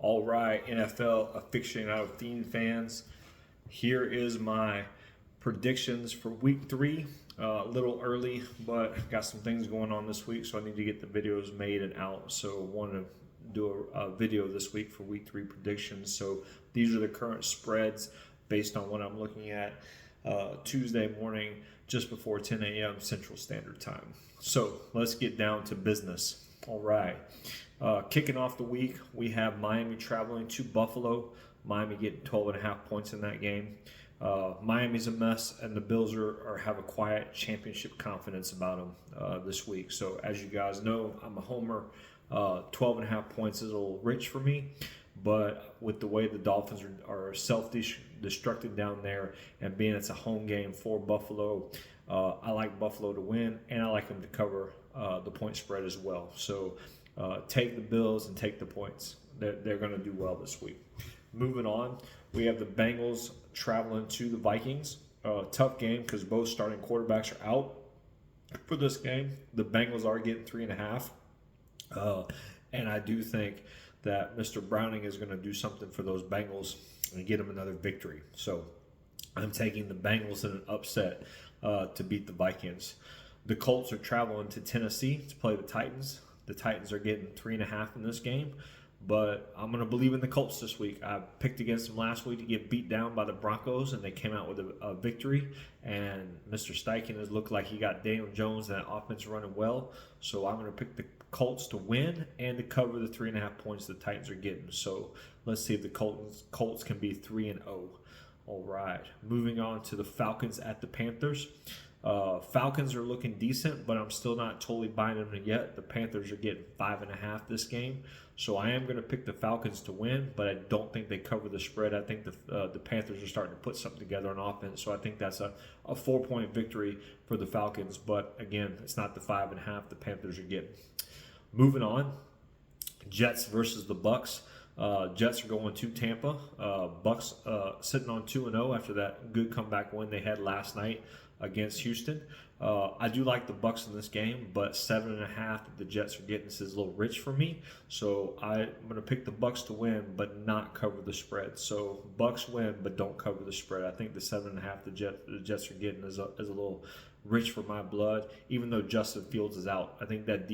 All right, NFL aficionado theme fans. Here is my predictions for week 3. A little early, but got some things going on this week, so I need to get the videos made and out. So wanted to do a video this week for week 3 predictions. So these are the current spreads based on what I'm looking at Tuesday morning, just before 10 a.m. Central Standard Time. So let's get down to business. All right. Kicking off the week, we have Miami traveling to Buffalo. Miami getting 12.5 points in that game. Miami's a mess, and the Bills have a quiet championship confidence about them this week. So as you guys know, I'm a homer. 12.5 points is a little rich for me, but with the way the Dolphins are self-destructing down there, and being it's a home game for Buffalo, I like Buffalo to win, and I like them to cover the point spread as well. So take the Bills and take the points. They're going to do well this week. Moving on, we have the Bengals traveling to the Vikings. Tough game because both starting quarterbacks are out for this game. The Bengals are getting 3.5. And I do think that Mr. Browning is going to do something for those Bengals and get them another victory. So I'm taking the Bengals in an upset to beat the Vikings. The Colts are traveling to Tennessee to play the Titans. The Titans are getting 3.5 in this game, but I'm going to believe in the Colts this week. I picked against them last week to get beat down by the Broncos, and they came out with a victory. And Mr. Steichen has looked like he got Daniel Jones and that offense running well. So I'm going to pick the Colts to win and to cover the 3.5 points the Titans are getting. So let's see if the Colts can be 3-0. All right, moving on to the Falcons at the Panthers. Falcons are looking decent, but I'm still not totally buying them yet. The Panthers are getting 5.5 this game, so I am going to pick the Falcons to win, but I don't think they cover the spread. I think the Panthers are starting to put something together on offense, so I think that's a 4-point victory for the Falcons. But again, it's not the 5.5 the Panthers are getting. Moving on, Jets versus the Bucks. Jets are going to Tampa. Bucks sitting on 2-0 after that good comeback win they had last night against Houston. I do like the Bucks in this game, but 7.5 that the Jets are getting is a little rich for me. So I'm going to pick the Bucks to win, but not cover the spread. So Bucks win, but don't cover the spread. I think the 7.5 the Jets are getting is a little rich for my blood, even though Justin Fields is out. I think that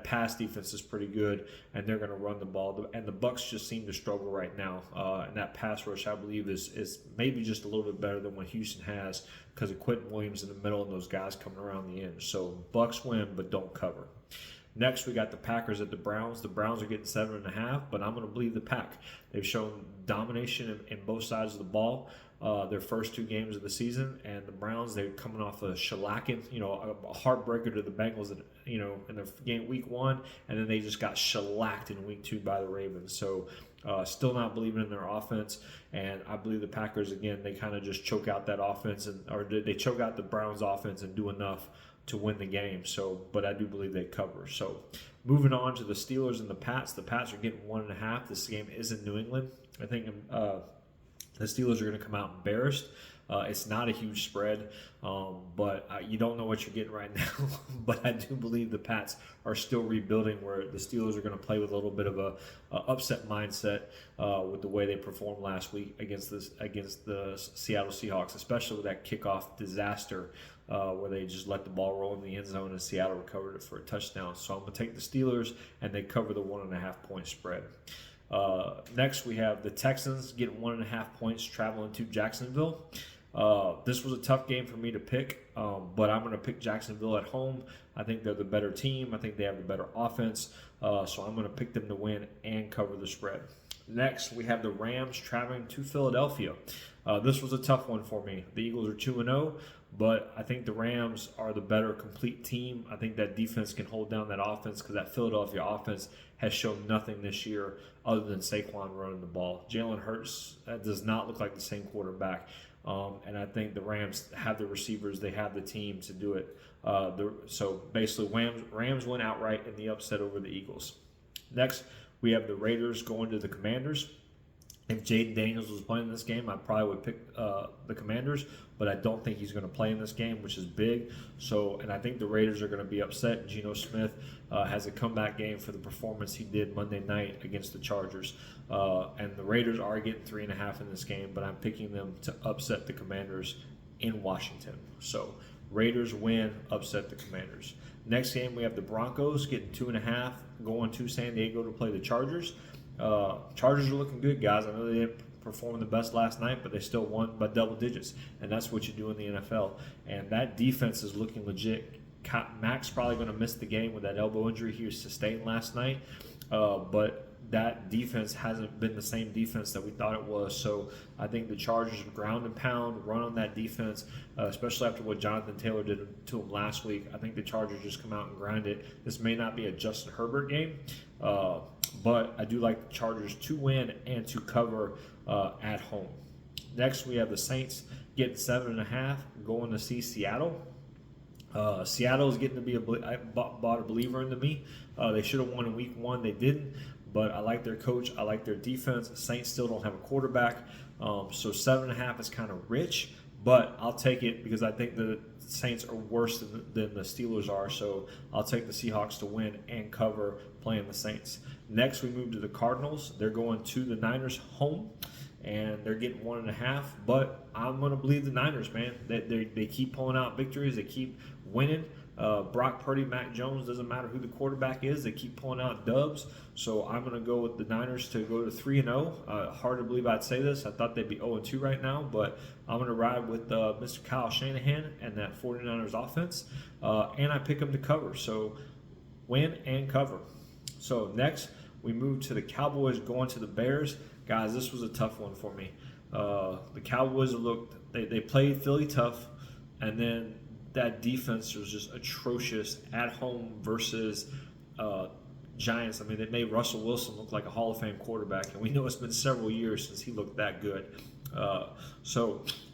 pass defense is pretty good, and they're going to run the ball. And the Bucks just seem to struggle right now. And that pass rush, I believe, is maybe just a little bit better than what Houston has because of Quentin Williams in the middle and those guys coming around the end. So Bucks win, but don't cover. Next, we got the Packers at the Browns. The Browns are getting 7.5, but I'm going to believe the Pack. They've shown domination in both sides of the ball their first 2 games of the season, and the Browns, they're coming off a shellacking, a heartbreaker to the Bengals, in their game week 1, and then they just got shellacked in week 2 by the Ravens. So still not believing in their offense, and I believe the Packers, again, they kind of just choke out that offense, or they choke out the Browns offense and do enough to win the game. So, but I do believe they cover. So moving on to the Steelers and the Pats. The Pats are getting 1.5. This game is in New England. I think the Steelers are going to come out embarrassed. It's not a huge spread, but you don't know what you're getting right now. But I do believe the Pats are still rebuilding, where the Steelers are going to play with a little bit of a upset mindset with the way they performed last week against the Seattle Seahawks, especially with that kickoff disaster where they just let the ball roll in the end zone and Seattle recovered it for a touchdown. So I'm going to take the Steelers, and they cover the 1.5 point spread. Next, we have the Texans getting 1.5 points traveling to Jacksonville. This was a tough game for me to pick, but I'm going to pick Jacksonville at home. I think they're the better team. I think they have the better offense, so I'm going to pick them to win and cover the spread. Next, we have the Rams traveling to Philadelphia. This was a tough one for me. The Eagles are 2-0, but I think the Rams are the better complete team. I think that defense can hold down that offense because that Philadelphia offense has shown nothing this year other than Saquon running the ball. Jalen Hurts does not look like the same quarterback. And I think the Rams have the receivers. They have the team to do it. So basically, Rams went outright in the upset over the Eagles. Next, we have the Raiders going to the Commanders. If Jaden Daniels was playing in this game, I probably would pick the Commanders, but I don't think he's going to play in this game, which is big. So, and I think the Raiders are going to be upset. Geno Smith has a comeback game for the performance he did Monday night against the Chargers. And the Raiders are getting 3.5 in this game, but I'm picking them to upset the Commanders in Washington. So, Raiders win, upset the Commanders. Next game, we have the Broncos getting 2.5, going to San Diego to play the Chargers. Chargers are looking good, guys. I know they didn't perform the best last night, but they still won by double digits, and that's what you do in the NFL. And that defense is looking legit. Mac's probably going to miss the game with that elbow injury he sustained last night, but that defense hasn't been the same defense that we thought it was. So I think the Chargers ground and pound, run on that defense, especially after what Jonathan Taylor did to him last week. I think the Chargers just come out and grind it. This may not be a Justin Herbert game, but I do like the Chargers to win and to cover at home. Next, we have the Saints getting 7.5, going to see Seattle. Seattle is getting to be I bought a believer into me. They should have won in week 1. They didn't, but I like their coach. I like their defense. The Saints still don't have a quarterback, so 7.5 is kind of rich, but I'll take it because I think the Saints are worse than the Steelers are, so I'll take the Seahawks to win and cover playing the Saints. Next, we move to the Cardinals. They're going to the Niners home, and they're getting 1.5, but I'm going to believe the Niners, man. They keep pulling out victories. They keep winning. Brock Purdy, Mac Jones, doesn't matter who the quarterback is. They keep pulling out dubs. So I'm going to go with the Niners to go to 3-0. Hard to believe I'd say this. I thought they'd be 0-2 right now, but I'm going to ride with Mr. Kyle Shanahan and that 49ers offense, and I pick them to cover. So win and cover. So next, we move to the Cowboys going to the Bears. Guys, this was a tough one for me. The Cowboys they played Philly tough, and then that defense was just atrocious at home versus Giants. I mean, they made Russell Wilson look like a Hall of Fame quarterback, and we know it's been several years since he looked that good.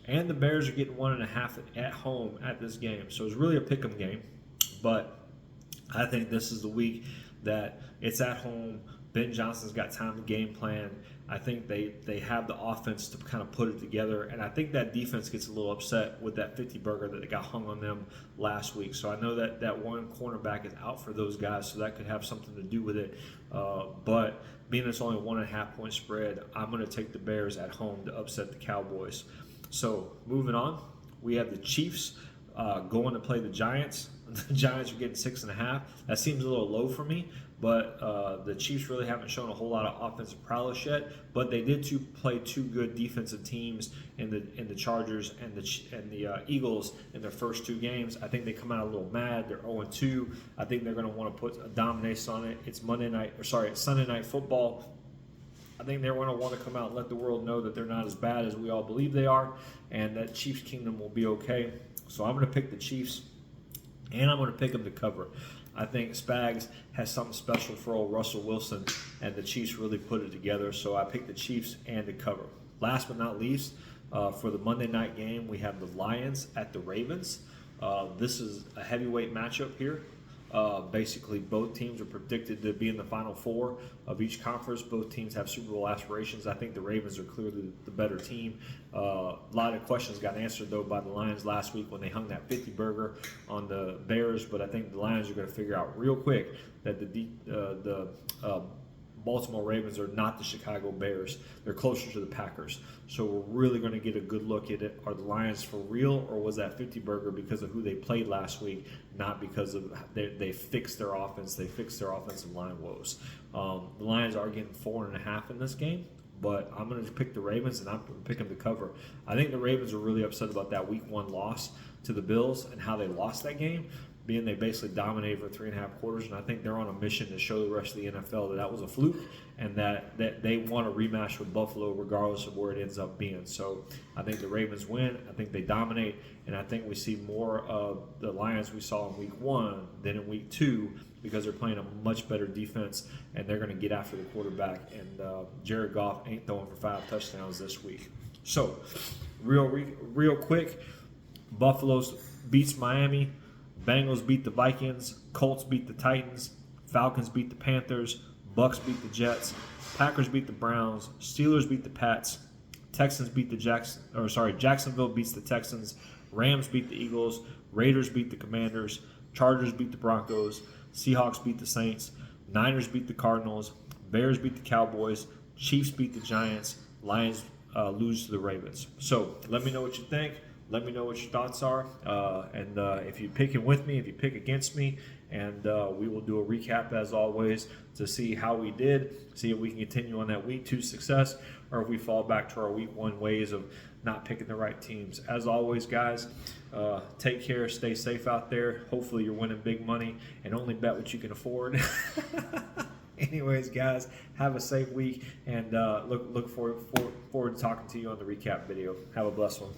And the Bears are getting 1.5 at home at this game. So it's really a pick'em game, but I think this is the week that it's at home. Ben Johnson's got time to game plan. I think they have the offense to kind of put it together, and I think that defense gets a little upset with that 50 burger that they got hung on them last week. So I know that one cornerback is out for those guys, so that could have something to do with it. But being it's only a 1.5 point spread, I'm going to take the Bears at home to upset the Cowboys. So moving on, we have the Chiefs going to play the Giants. The Giants are getting 6.5. That seems a little low for me, but the Chiefs really haven't shown a whole lot of offensive prowess yet. But they did play two good defensive teams in the Chargers and the Eagles in their first 2 games. I think they come out a little mad. They're 0-2. I think they're going to want to put a domination on it. It's Sunday Night Football. I think they're going to want to come out and let the world know that they're not as bad as we all believe they are, and that Chiefs Kingdom will be okay. So I'm going to pick the Chiefs, and I'm going to pick them to cover. I think Spags has something special for old Russell Wilson, and the Chiefs really put it together. So I picked the Chiefs and to cover. Last but not least, for the Monday night game, we have the Lions at the Ravens. This is a heavyweight matchup here. Basically, both teams are predicted to be in the Final Four of each conference. Both teams have Super Bowl aspirations. I think the Ravens are clearly the better team. A lot of questions got answered, though, by the Lions last week when they hung that 50 burger on the Bears. But I think the Lions are going to figure out real quick that the Baltimore Ravens are not the Chicago Bears. They're closer to the Packers. So we're really going to get a good look at it. Are the Lions for real, or was that 50 burger because of who they played last week, not because of they fixed their offense, they fixed their offensive line woes. The Lions are getting 4.5 in this game, but I'm going to pick the Ravens, and I'm going to pick them to cover. I think the Ravens are really upset about that Week 1 loss to the Bills and how they lost that game, being they basically dominated for 3.5 quarters, and I think they're on a mission to show the rest of the NFL that was a fluke and that they want a rematch with Buffalo regardless of where it ends up being. So I think the Ravens win. I think they dominate, and I think we see more of the Lions we saw in Week 1 than in Week 2 because they're playing a much better defense, and they're going to get after the quarterback, and Jared Goff ain't throwing for 5 touchdowns this week. So real quick, Buffalo beats Miami. Bengals beat the Vikings, Colts beat the Titans, Falcons beat the Panthers, Bucks beat the Jets. Packers beat the Browns. Steelers beat the Pats. Texans beat the Jacksonville beats the Texans. Rams beat the Eagles. Raiders beat the Commanders. Chargers beat the Broncos. Seahawks beat the Saints. Niners beat the Cardinals. Bears beat the Cowboys. Chiefs beat the Giants. Lions lose to the Ravens. So let me know what you think. Let me know what your thoughts are. And if you pick it with me, if you pick against me, and we will do a recap as always to see how we did, see if we can continue on that week 2 success, or if we fall back to our week 1 ways of not picking the right teams. As always, guys, take care, stay safe out there. Hopefully you're winning big money, and only bet what you can afford. Anyways, guys, have a safe week, and look forward to talking to you on the recap video. Have a blessed one.